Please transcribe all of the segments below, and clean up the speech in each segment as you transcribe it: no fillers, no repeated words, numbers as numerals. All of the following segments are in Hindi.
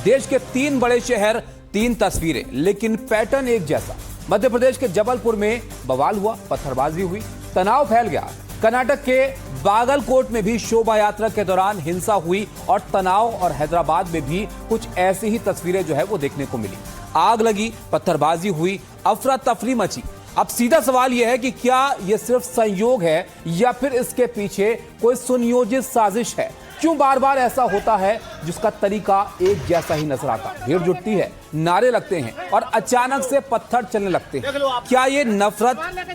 देश के 3 बड़े शहर, 3 तस्वीरें, लेकिन पैटर्न एक जैसा। मध्य प्रदेश के जबलपुर में बवाल हुआ, पत्थरबाजी हुई, तनाव फैल गया। कर्नाटक के बागलकोट में भी शोभा यात्रा के दौरान हिंसा हुई और तनाव, और हैदराबाद में भी कुछ ऐसी ही तस्वीरें जो है वो देखने को मिली। आग लगी, पत्थरबाजी हुई, अफरा तफरी मची। अब सीधा सवाल यह है कि क्या यह सिर्फ संयोग है या फिर इसके पीछे कोई सुनियोजित साजिश है? क्यों बार बार ऐसा होता है जिसका तरीका एक जैसा ही नजर आता है? भीड़ जुटती है, नारे लगते हैं और अचानक से पत्थर चलने लगते हैं। क्या ये नफरती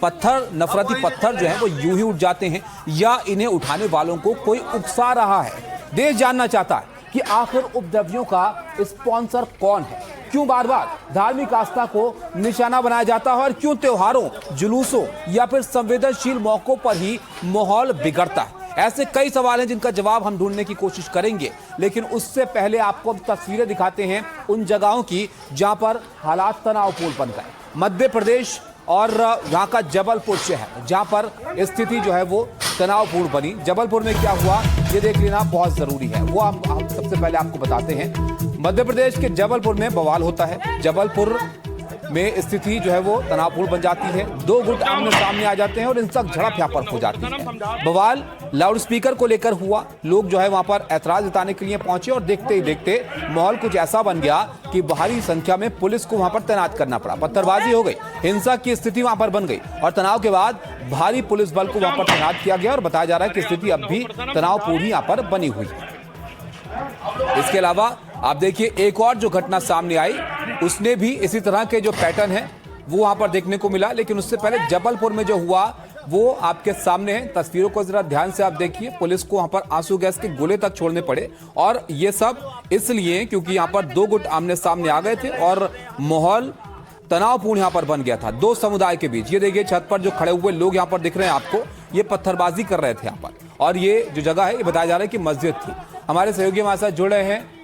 पत्थर जो है वो यूं ही उठ जाते हैं या इन्हें उठाने वालों को कोई उकसा रहा है? देश जानना चाहता है कि आखिर उपद्रवियों का स्पॉन्सर कौन है। क्यों बार बार धार्मिक आस्था को निशाना बनाया जाता है और क्यों त्योहारों, जुलूसों या फिर संवेदनशील मौकों पर ही माहौल बिगड़ता है? ऐसे कई सवाल हैं जिनका जवाब हम ढूंढने की कोशिश करेंगे, लेकिन उससे पहले आपको हम तस्वीरें दिखाते हैं उन जगहों की जहां पर हालात तनावपूर्ण बन गए। मध्य प्रदेश और यहाँ का जबलपुर शहर, जहां पर स्थिति जो है वो तनावपूर्ण बनी। जबलपुर में क्या हुआ ये देख लेना बहुत जरूरी है, वो हम सबसे पहले आपको बताते हैं। मध्य प्रदेश के जबलपुर में बवाल होता है। जबलपुर में स्थिति जो है वो तनावपूर्ण बन जाती है। 2 गुट आमने सामने आ जाते हैं और इनसे झड़प यहाँ पर हो जाती है। बवाल लाउडस्पीकर को लेकर हुआ। लोग जो है वहां पर ऐतराज जताने के लिए पहुंचे और देखते ही देखते माहौल कुछ ऐसा बन गया कि भारी संख्या में पुलिस को वहां पर तैनात करना पड़ा। पत्थरबाजी हो गई, हिंसा की स्थिति वहां पर बन गई और तनाव के बाद भारी पुलिस बल को वहां पर तैनात किया गया और बताया जा रहा है कि स्थिति अब भी तनावपूर्ण यहाँ पर बनी हुई है। इसके अलावा आप देखिए एक और जो घटना सामने आई, उसने भी इसी तरह के जो पैटर्न है वो वहां पर देखने को मिला। लेकिन उससे पहले जबलपुर में जो हुआ वो आपके सामने है। तस्वीरों को जरा ध्यान से आप देखिए। पुलिस को वहां पर आंसू गैस के गोले तक छोड़ने पड़े और ये सब इसलिए क्योंकि यहाँ पर 2 गुट आमने सामने आ गए थे और माहौल तनावपूर्ण यहाँ पर बन गया था 2 समुदाय के बीच। ये देखिए छत पर जो खड़े हुए लोग यहाँ पर दिख रहे हैं आपको, ये पत्थरबाजी कर रहे थे यहाँ पर। और ये जो जगह है ये बताया जा रहा है कि मस्जिद थी। हमारे सहयोगी हमारे साथ जुड़ रहे हैं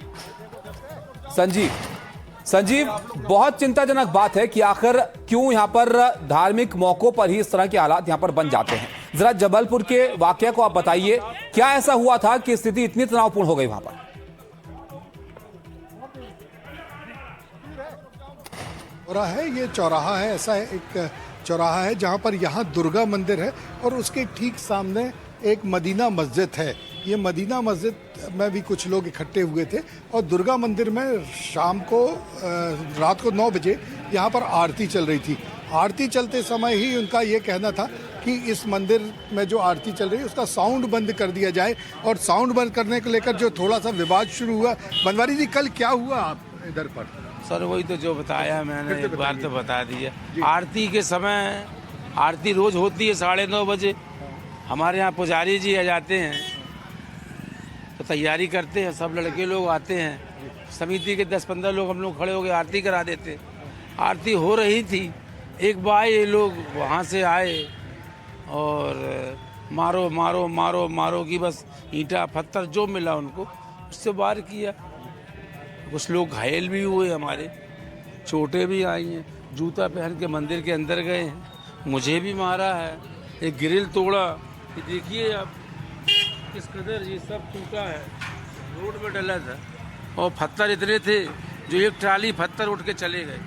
संजीव, बहुत चिंताजनक बात है कि आखिर क्यों यहाँ पर धार्मिक मौकों पर ही इस तरह के हालात यहाँ पर बन जाते हैं। जरा जबलपुर के वाकया को आप बताइए, क्या ऐसा हुआ था कि स्थिति इतनी तनावपूर्ण हो गई वहां पर? ये चौराहा है, ऐसा है एक चौराहा है जहाँ पर यहाँ दुर्गा मंदिर है और उसके ठीक सामने एक मदीना मस्जिद है। ये मदीना मस्जिद में भी कुछ लोग इकट्ठे हुए थे और दुर्गा मंदिर में शाम को रात को 9 बजे यहाँ पर आरती चल रही थी। आरती चलते समय ही उनका ये कहना था कि इस मंदिर में जो आरती चल रही है उसका साउंड बंद कर दिया जाए और साउंड बंद करने को लेकर जो थोड़ा सा विवाद शुरू हुआ। बनवारी जी, कल क्या हुआ आप इधर पर? सर वही तो जो बताया मैंने एक बार तो बता दिया। आरती के समय, आरती रोज होती है 9:30 बजे। हमारे यहाँ पुजारी जी आ जाते हैं तो तैयारी करते हैं, सब लड़के लोग आते हैं, समिति के 10-15 लोग हम लोग खड़े हो गए आरती करा देते। आरती हो रही थी, एक बार ये लोग वहाँ से आए और मारो मारो मारो मारो की बस ईंटा पत्थर जो मिला उनको उससे वार किया। कुछ लोग घायल भी हुए, हमारे चोटें भी आई हैं। जूता पहन के मंदिर के अंदर गए हैं, मुझे भी मारा है, एक ग्रिल तोड़ा। ये देखिए आप किस कदर ये सब टूटा है, रोड में डला था और पत्थर इतने थे जो एक ट्राली पत्थर उठ के चले गए।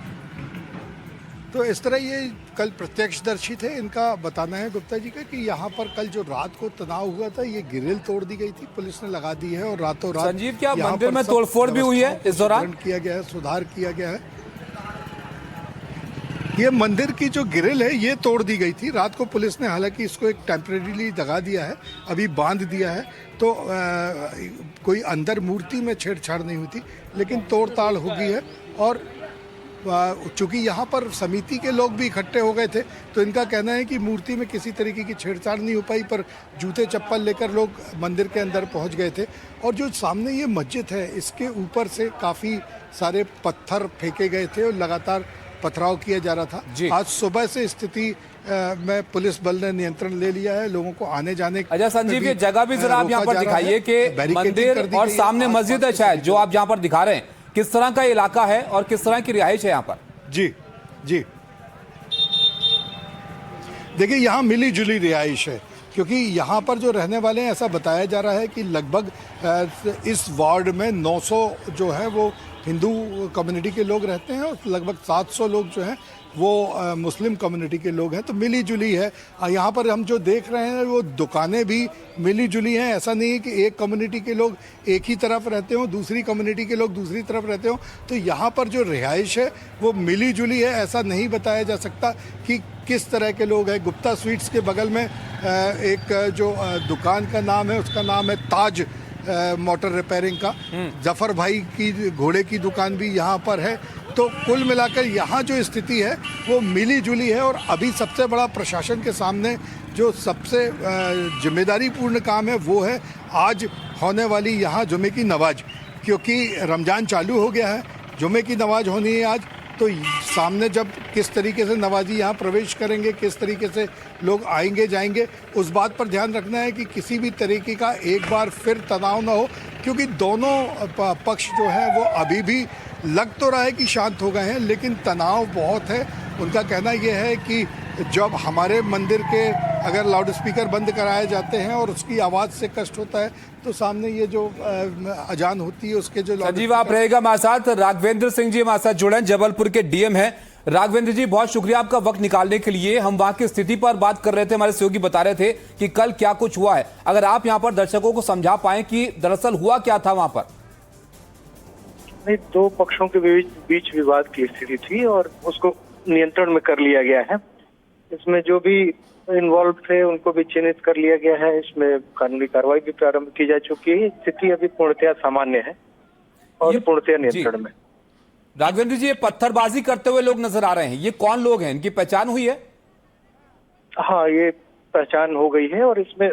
तो इस तरह ये कल प्रत्यक्षदर्शी थे, इनका बताना है गुप्ता जी का कि यहाँ पर कल जो रात को तनाव हुआ था ये ग्रिल तोड़ दी गई थी, पुलिस ने लगा दी है और रातों रात संजीव क्या मंदिर में तोड़फोड़ भी हुई है इस दौरान? किया गया है, सुधार किया गया है। ये मंदिर की जो ग्रिल है ये तोड़ दी गई थी रात को। पुलिस ने हालांकि इसको एक टेम्परेरीली दगा दिया है, अभी बांध दिया है, तो कोई अंदर मूर्ति में छेड़छाड़ नहीं हुई थी, लेकिन तोड़ताड़ हो गई है। और चूंकि यहाँ पर समिति के लोग भी इकट्ठे हो गए थे तो इनका कहना है कि मूर्ति में किसी तरीके की छेड़छाड़ नहीं हो पाई, पर जूते चप्पल लेकर लोग मंदिर के अंदर पहुँच गए थे। और जो सामने ये मस्जिद है इसके ऊपर से काफ़ी सारे पत्थर फेंके गए थे और लगातार पथराव किया जा रहा था। आज सुबह से स्थिति में पुलिस बल ने नियंत्रण ले लिया है, लोगों को आने जाने। अच्छा संजीव, ये जगह भी जरा आप यहाँ पर दिखाइए कि मंदिर और सामने मस्जिद है शायद जो आप यहाँ पर दिखा रहे हैं, किस तरह का इलाका है और किस तरह की रिहाइश है यहाँ पर? जी जी, देखिए यहाँ मिली जुली रिहाइश है, क्योंकि यहाँ पर जो रहने वाले हैं ऐसा बताया जा रहा है कि लगभग इस वार्ड में 900 जो है वो हिंदू कम्युनिटी के लोग रहते हैं और लगभग 700 लोग जो हैं वो मुस्लिम कम्युनिटी के लोग हैं। तो मिली जुली है। यहाँ पर हम जो देख रहे हैं वो दुकानें भी मिली जुली हैं। ऐसा नहीं है कि एक कम्युनिटी के लोग एक ही तरफ रहते हों, दूसरी कम्युनिटी के लोग दूसरी तरफ रहते हों। तो यहाँ पर जो रिहाइश है वो मिली जुली है। ऐसा नहीं बताया जा सकता कि किस तरह के लोग हैं। गुप्ता स्वीट्स के बगल में एक जो दुकान का नाम है उसका नाम है ताज मोटर रिपेयरिंग का। जफर भाई की घोड़े की दुकान भी यहाँ पर है। तो कुल मिलाकर यहाँ जो स्थिति है वो मिली जुली है। और अभी सबसे बड़ा प्रशासन के सामने जो सबसे जिम्मेदारीपूर्ण काम है वो है आज होने वाली यहाँ जुमे की नमाज, क्योंकि रमज़ान चालू हो गया है। जुमे की नमाज होनी है आज। तो सामने जब किस तरीके से नवाजी यहाँ प्रवेश करेंगे, किस तरीके से लोग आएंगे जाएंगे, उस बात पर ध्यान रखना है कि किसी भी तरीके का एक बार फिर तनाव ना हो, क्योंकि दोनों पक्ष जो है वो अभी भी लग तो रहा है कि शांत हो गए हैं, लेकिन तनाव बहुत है। उनका कहना यह है कि जब हमारे मंदिर के अगर लाउड स्पीकर बंद कराए जाते हैं और उसकी आवाज़ से कष्ट होता है तो सामने ये जो अजान होती है उसके जो संजीव आप रहेगा हमारे साथ। राघवेंद्र सिंह जी हमारे साथ जुड़े हैं, जबलपुर के डीएम हैं। राघवेंद्र जी बहुत शुक्रिया आपका वक्त निकालने के लिए। हम वहां की स्थिति पर बात कर रहे थे, हमारे सहयोगी बता रहे थे कि कल क्या कुछ हुआ है। अगर आप यहाँ पर दर्शकों को समझा पाए कि दरअसल हुआ क्या था वहां पर। नहीं, दो पक्षों के बीच विवाद की स्थिति थी और उसको नियंत्रण में कर लिया गया है। इसमें जो भी इन्वॉल्व थे उनको भी चिन्हित कर लिया गया है। इसमें कानूनी कार्रवाई भी प्रारंभ की जा चुकी है। स्थिति अभी पूर्णतया सामान्य है और पूर्णतया नियंत्रण में। राघवेंद्र जी, ये पत्थरबाजी करते हुए लोग नजर आ रहे हैं, ये कौन लोग हैं, इनकी पहचान हुई है? हाँ, ये पहचान हो गई है और इसमें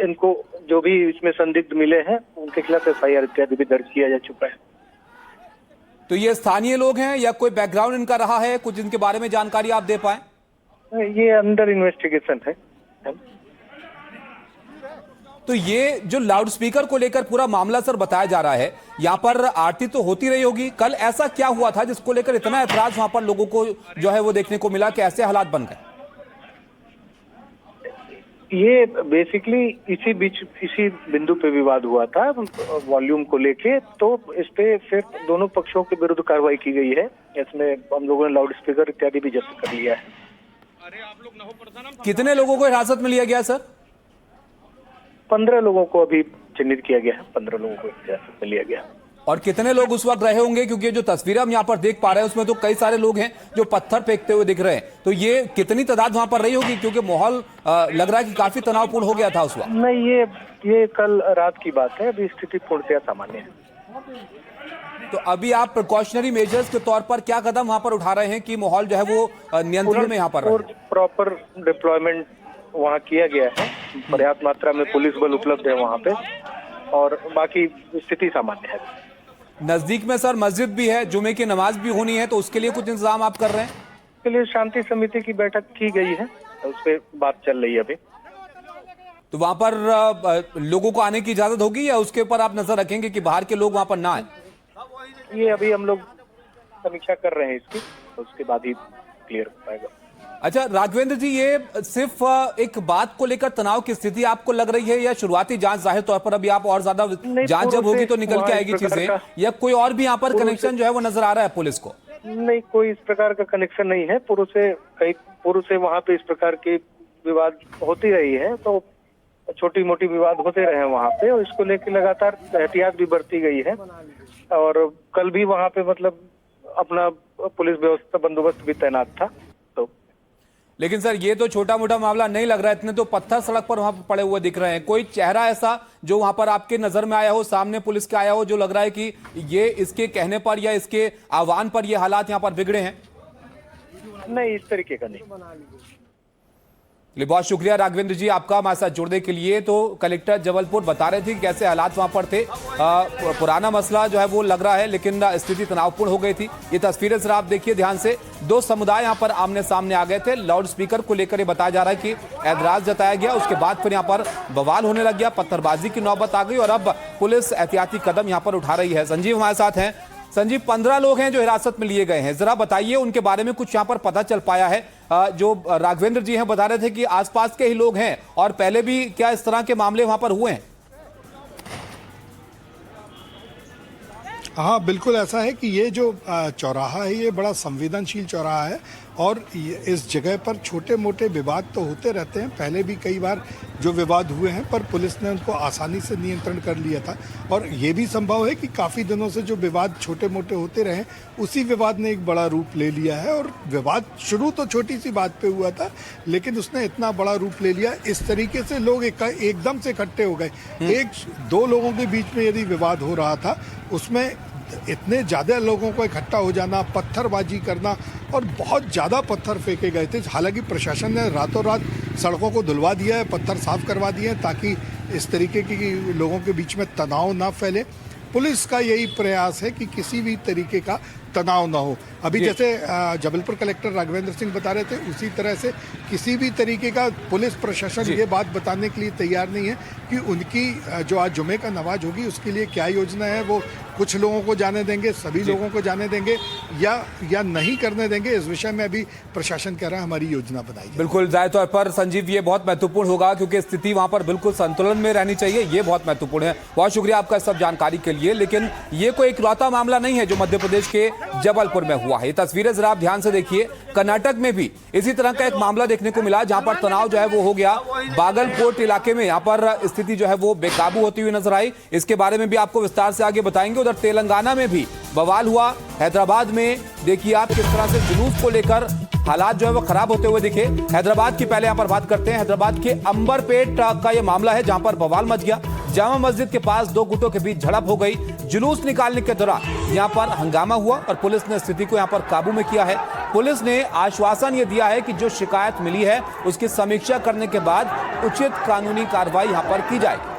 इनको जो भी इसमें संदिग्ध मिले हैं उनके खिलाफ FIR इत्यादि भी दर्ज किया जा चुका है। तो ये स्थानीय लोग हैं या कोई बैकग्राउंड इनका रहा है, कुछ इनके बारे में जानकारी आप दे पाए? ये अंडर इन्वेस्टिगेशन है। तो ये जो लाउड स्पीकर को लेकर पूरा मामला सर बताया जा रहा है, यहाँ पर आरती तो होती रही होगी, कल ऐसा क्या हुआ था जिसको लेकर इतना ऐतराज वहां पर लोगों को जो है वो देखने को मिला कि ऐसे हालात बन गए? ये बेसिकली इसी बिंदु पे विवाद हुआ था वॉल्यूम को लेके। तो इस पे फिर दोनों पक्षों के विरुद्ध कार्रवाई की गई है। इसमें हम लोगों ने लाउड स्पीकर इत्यादि भी जब्त कर लिया है। कितने लोगों को हिरासत में लिया गया सर? 15 लोगों को अभी चिन्हित किया गया है। 15 लोगों को हिरासत में लिया गया। और कितने लोग उस वक्त रहे होंगे, क्योंकि जो तस्वीरें हम यहाँ पर देख पा रहे हैं उसमें तो कई सारे लोग हैं जो पत्थर फेंकते हुए दिख रहे हैं। तो ये कितनी तादाद वहां पर रही होगी, क्योंकि माहौल लग रहा है कि काफी तनावपूर्ण हो गया था उस वक्त? नहीं, ये कल रात की बात है। अभी स्थिति पूर्णतया सामान्य है। तो अभी आप प्रिकॉशनरी मेजर्स के तौर पर क्या कदम वहां पर उठा रहे हैं कि माहौल जो है वो नियंत्रण में यहाँ पर रहे? प्रॉपर डिप्लॉयमेंट वहाँ किया गया है। पर्याप्त मात्रा में पुलिस बल उपलब्ध है वहाँ पे और बाकी स्थिति सामान्य है। नजदीक में सर मस्जिद भी है, जुमे की नमाज भी होनी है, तो उसके लिए कुछ इंतजाम आप कर रहे हैं? इसके लिए शांति समिति की बैठक की गई है, उस पर बात चल रही है अभी। तो वहां पर लोगों को आने की इजाजत होगी या उसके ऊपर आप नजर रखेंगे कि बाहर के लोग वहां पर ना आए? ये अभी हम लोग समीक्षा कर रहे हैं इसकी, उसके बाद ही क्लियर हो पाएगा। अच्छा राघवेंद्र जी, ये सिर्फ एक बात को लेकर तनाव की स्थिति आपको लग रही है या शुरुआती जांच, जाहिर तौर पर अभी आप और ज्यादा जांच जब होगी तो निकल के आएगी चीजें, या कोई और भी यहाँ पर कनेक्शन जो है वो नजर आ रहा है पुलिस को? नहीं, कोई इस प्रकार का कनेक्शन नहीं है। पूर्व से वहाँ पे इस प्रकार की विवाद होती रही है, तो छोटी मोटी विवाद होते रहे हैं वहाँ पे और इसको लेकर लगातार एहतियात भी बरती गई है। और कल भी वहाँ पे मतलब अपना पुलिस व्यवस्था बंदोबस्त भी तैनात था। तो लेकिन सर ये तो छोटा मोटा मामला नहीं लग रहा है, इतने तो पत्थर सड़क पर वहां पर पड़े हुए दिख रहे हैं। कोई चेहरा ऐसा जो वहां पर आपके नजर में आया हो, सामने पुलिस के आया हो, जो लग रहा है कि ये इसके कहने पर या इसके आह्वान पर ये हालात यहाँ पर बिगड़े हैं? नहीं, इस तरीके का नहीं। बहुत शुक्रिया राघवेंद्र जी आपका हमारे साथ जुड़ने के लिए। तो कलेक्टर जबलपुर बता रहे थे कि कैसे हालात वहां पर थे। पुराना मसला जो है वो लग रहा है, लेकिन स्थिति तनावपूर्ण हो गई थी। ये तस्वीरें जरा आप देखिए ध्यान से, दो समुदाय यहां पर आमने सामने आ गए थे। लाउड स्पीकर को लेकर ये बताया जा रहा है कि ऐतराज जताया गया, उसके बाद फिर यहाँ पर बवाल होने लग गया, पत्थरबाजी की नौबत आ गई और अब पुलिस एहतियाती कदम यहाँ पर उठा रही है। संजीव हमारे साथ हैं। संजीव, 15 लोग हैं जो हिरासत में लिए गए हैं, जरा बताइए उनके बारे में कुछ यहाँ पर पता चल पाया है? जो राघवेंद्र जी हैं बता रहे थे कि आसपास के ही लोग हैं और पहले भी क्या इस तरह के मामले वहां पर हुए हैं? हाँ, बिल्कुल ऐसा है कि ये जो चौराहा है ये बड़ा संवेदनशील चौराहा है और इस जगह पर छोटे मोटे विवाद तो होते रहते हैं। पहले भी कई बार जो विवाद हुए हैं पर पुलिस ने उनको आसानी से नियंत्रण कर लिया था और ये भी संभव है कि काफ़ी दिनों से जो विवाद छोटे मोटे होते रहे उसी विवाद ने एक बड़ा रूप ले लिया है। और विवाद शुरू तो छोटी सी बात पे हुआ था लेकिन उसने इतना बड़ा रूप ले लिया। इस तरीके से लोग एकदम से इकट्ठे हो गए। एक दो लोगों के बीच में यदि विवाद हो रहा था उसमें इतने ज़्यादा लोगों को इकट्ठा हो जाना, पत्थरबाजी करना और बहुत ज़्यादा पत्थर फेंके गए थे। हालांकि प्रशासन ने रातों रात सड़कों को धुलवा दिया है, पत्थर साफ करवा दिए हैं ताकि इस तरीके की लोगों के बीच में तनाव ना फैले। पुलिस का यही प्रयास है कि किसी भी तरीके का तनाव ना हो। अभी जैसे जबलपुर कलेक्टर राघवेंद्र सिंह बता रहे थे उसी तरह से किसी भी तरीके का पुलिस प्रशासन ये बात बताने के लिए तैयार नहीं है कि उनकी जो आज जुमे का नमाज होगी उसके लिए क्या योजना है। वो कुछ लोगों को जाने देंगे, सभी लोगों को जाने देंगे या नहीं करने देंगे, इस विषय में अभी प्रशासन कह रहा है हमारी योजना बनाई जाए। बिल्कुल, जाहिर तौर पर संजीव ये बहुत महत्वपूर्ण होगा क्योंकि स्थिति वहां पर बिल्कुल संतुलन में रहनी चाहिए, ये बहुत महत्वपूर्ण है। बहुत शुक्रिया आपका सब जानकारी के लिए। लेकिन ये कोई इकलौता मामला नहीं है जो मध्य प्रदेश के जबलपुर में हुआ है। ये तस्वीरें जरा आप ध्यान से देखिए, कर्नाटक में भी इसी तरह का एक मामला देखने को मिला जहां पर तनाव जो है वो हो गया। बागलकोट इलाके में यहां पर स्थिति जो है वो बेकाबू होती हुई नजर आई। इसके बारे में भी आपको विस्तार से आगे बताएंगे। उधर तेलंगाना में भी बवाल हुआ। हैदराबाद में देखिए आप किस तरह से जुलूस को लेकर हालात जो है वो खराब होते हुए दिखे। हैदराबाद की पहले यहां पर बात करते हैं। हैदराबाद के अंबरपेट का यह मामला है जहां पर बवाल मच गया। जामा मस्जिद के पास दो गुटों के बीच झड़प हो गई। जुलूस निकालने के दौरान यहां पर हंगामा हुआ और पुलिस ने स्थिति को यहां पर काबू में किया है। पुलिस ने आश्वासन यह दिया है कि जो शिकायत मिली है उसकी समीक्षा करने के बाद उचित कानूनी कार्रवाई यहां पर की जाएगी।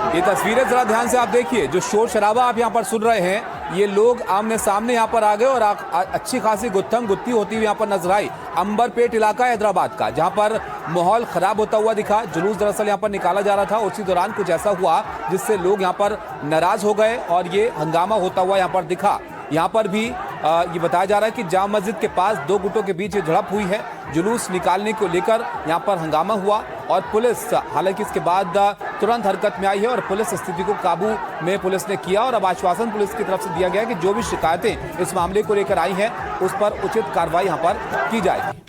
ये तस्वीरें जरा ध्यान से आप देखिए, जो शोर शराबा आप यहां पर सुन रहे हैं, ये लोग आमने सामने यहां पर आ गए और अच्छी खासी गुत्थम गुत्ती होती हुई यहां पर नजर आई। अंबरपेट इलाका हैदराबाद का जहां पर माहौल खराब होता हुआ दिखा। जुलूस दरअसल यहां पर निकाला जा रहा था, उसी दौरान कुछ ऐसा हुआ जिससे लोग यहां पर नाराज हो गए और ये हंगामा होता हुआ यहां पर दिखा। यहाँ पर भी ये बताया जा रहा है कि जामा मस्जिद के पास दो गुटों के बीच ये झड़प हुई है। जुलूस निकालने को लेकर यहाँ पर हंगामा हुआ और पुलिस हालांकि इसके बाद तुरंत हरकत में आई है और पुलिस स्थिति को काबू में पुलिस ने किया। और अब आश्वासन पुलिस की तरफ से दिया गया है कि जो भी शिकायतें इस मामले को लेकर आई हैं उस पर उचित कार्रवाई यहाँ पर की जाएगी।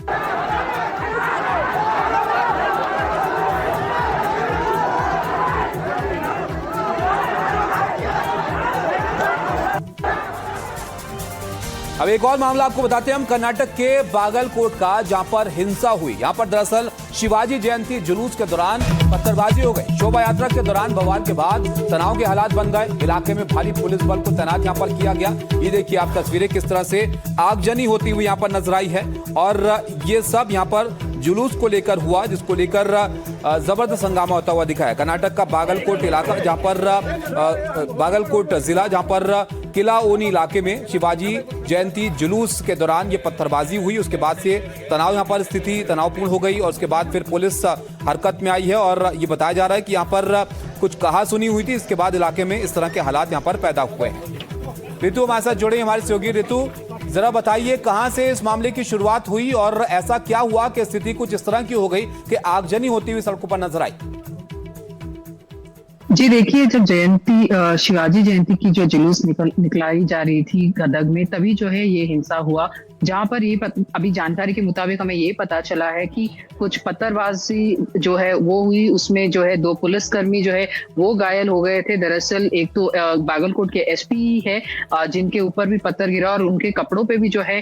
अब एक और मामला आपको बताते हैं हम, कर्नाटक के बागलकोट का, जहां पर हिंसा हुई। यहां पर दरअसल शिवाजी जयंती जुलूस के दौरान पत्थरबाजी हो गई। शोभा यात्रा के दौरान बवाल के बाद तनाव के हालात बन गए। इलाके में भारी पुलिस बल को तैनात यहां पर किया गया। ये देखिए आप तस्वीरें किस तरह से आगजनी होती हुई यहां पर नजर आई है और ये सब यहां पर जुलूस को लेकर हुआ, जिसको लेकर जबरदस्त हंगामा होता हुआ दिखा है। कर्नाटक का बागलकोट इलाका, जहां पर बागलकोट जिला, जहां पर किला ओनी इलाके में शिवाजी जयंती जुलूस के दौरान ये पत्थरबाजी हुई। उसके बाद से तनाव यहाँ पर स्थिति तनावपूर्ण हो गई और उसके बाद फिर पुलिस हरकत में आई है और ये बताया जा रहा है कि यहाँ पर कुछ कहा सुनी हुई थी। इसके बाद इलाके में इस तरह के हालात यहाँ पर पैदा हुए हैं। ऋतु हमारे साथ जुड़े हमारे सहयोगी। ऋतु, जरा बताइए कहां से इस मामले की शुरुआत हुई और ऐसा क्या हुआ कि स्थिति कुछ इस तरह की हो गई कि आगजनी होती हुई सड़कों पर नजर आई? जी देखिए, जब शिवाजी जयंती की जो जुलूस निकलाई जा रही थी गदग में, तभी जो है ये हिंसा हुआ। जहां पर अभी जानकारी के मुताबिक हमें ये पता चला है कि कुछ पत्थरबाजी जो है वो हुई। उसमें जो है दो पुलिसकर्मी जो है वो घायल हो गए थे। दरअसल एक तो बागलकोट के एसपी है जिनके ऊपर भी पत्थर गिरा और उनके कपड़ों पे भी जो है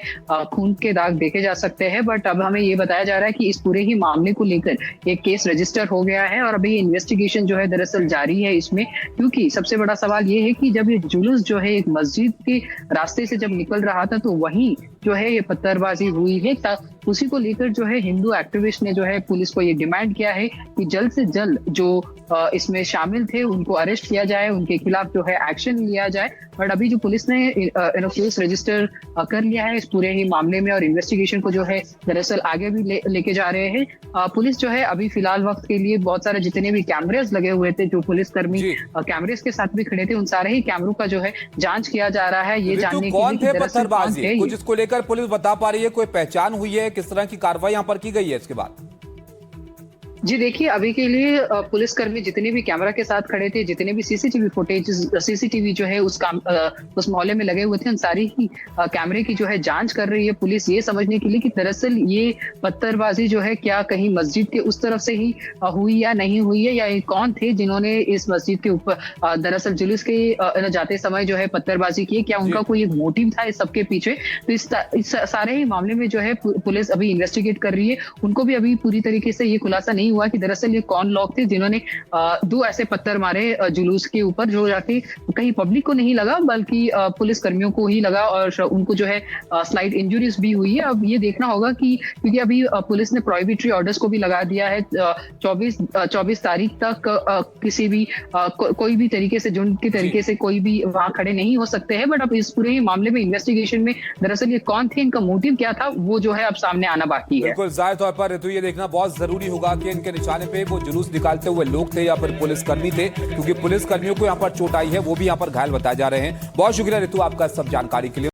खून के दाग देखे जा सकते हैं। बट अब हमें ये बताया जा रहा है कि इस पूरे ही मामले को लेकर एक केस रजिस्टर हो गया है और अभी इन्वेस्टिगेशन जो है दरअसल जारी है इसमें। क्योंकि सबसे बड़ा सवाल ये है कि जब ये जुलूस जो है एक मस्जिद के रास्ते से जब निकल रहा था तो वहीं जो है ये पत्थरबाजी हुई है। उसी को लेकर जो है हिंदू एक्टिविस्ट ने जो है पुलिस को ये डिमांड किया है कि जल्द से जल्द जो इसमें शामिल थे उनको अरेस्ट किया जाए, उनके खिलाफ जो है एक्शन लिया जाए। बट अभी जो पुलिस ने केस रजिस्टर कर लिया है इस पूरे ही मामले में और इन्वेस्टिगेशन को जो है दरअसल आगे भी लेके जा रहे हैं। पुलिस जो है अभी फिलहाल वक्त के लिए बहुत सारे जितने भी कैमरेज लगे हुए थे, जो पुलिसकर्मी कैमरेज के साथ भी खड़े थे, उन सारे ही कैमरों का जो है जांच किया जा रहा है ये जानने के लिए कि पत्थरबाज कुछ इसको लेकर पुलिस बता पा रही है, कोई पहचान हुई है, किस तरह की कार्रवाई यहाँ पर की गई है इसके बाद? जी देखिए, अभी के लिए पुलिसकर्मी जितने भी कैमरा के साथ खड़े थे, जितने भी सीसीटीवी जो है उस मोहल्ले में लगे हुए थे, उन सारी ही कैमरे की जो है जांच कर रही है पुलिस, ये समझने के लिए कि दरअसल ये पत्थरबाजी जो है क्या कहीं मस्जिद के उस तरफ से ही हुई या नहीं हुई है, या ये कौन थे जिन्होंने इस मस्जिद के ऊपर दरअसल जुलूस के जाते समय जो है पत्थरबाजी की, क्या उनका कोई एक मोटिव था इस सबके पीछे। तो इस सारे ही मामले में जो है पुलिस अभी इन्वेस्टिगेट कर रही है। उनको भी अभी पूरी तरीके से ये खुलासा नहीं हुआ कि दरअसल ये कौन लोग थे जिन्होंने दो ऐसे पत्थर मारे जुलूस के ऊपर, जो जाके कहीं पब्लिक को नहीं लगा बल्कि पुलिस कर्मियों को ही लगा, और उनको जो है स्लाइट इंजरीज भी हुई है। अब ये देखना होगा कि क्योंकि अभी पुलिस ने प्रोहिबिटरी ऑर्डर्स को भी लगा दिया है 24 तारीख तक किसी भी कोई भी तरीके से झुंड के तरीके से कोई भी वहां खड़े नहीं हो सकते हैं। बट अब इस पूरे मामले में इन्वेस्टिगेशन में दरअसल ये कौन थे, इनका मोटिव क्या था, वो जो है अब सामने आना बाकी है। बिल्कुल, जाहिर तौर पर ऋतु ये देखना बहुत जरूरी होगा कि इनके निशाने पे वो जुलूस निकालते हुए लोग थे या फिर पुलिसकर्मी थे, क्योंकि पुलिसकर्मियों को यहाँ पर चोट आई है, वो भी यहाँ पर घायल बताए जा रहे हैं। बहुत शुक्रिया ऋतु आपका सब जानकारी के लिए।